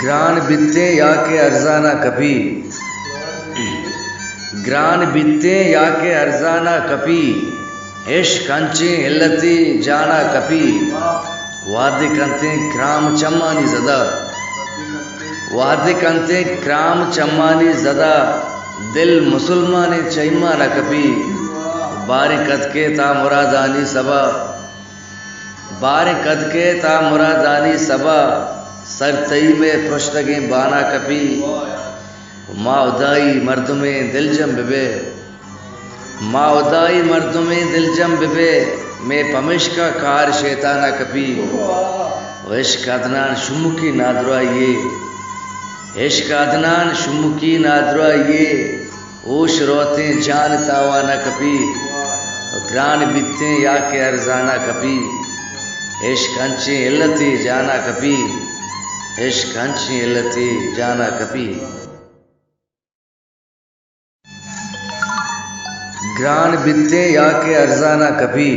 Grain बित्ते या के अर्जाना कभी, ग्रान बित्ते या के अर्जाना कभी, इश्क कंचे इल्लती जाना कभी, वादे कंते क्राम चम्मानी ज़दा, वादे कंते क्राम चम्मानी ज़दा, दिल मुसलमाने चैमा न कभी, बारे कद के ता मुरादानी सबा, बारे कद के ता मुरादानी सबा, सर तई में पृष्ठगे बाना कपी, माँ उदाई मर्द में दिलजम बिबे, माँ उदाई मर्द में दिलजम बिबे, मैं पमिश का कार शैताना कपी, इश्क अदनान शुमुकी नादरा ये, इश्क अदनान शुमुकी नादरा ये, ओश रोते जान तावाना कपी, ग्रान बित्ते या के अर्जाना कपी, इश्क अंचे इल्लती जाना कपी, इश्क अंचे इल्लती जाना कपी। ग्रान बित्ते या के अर्जाना कभी,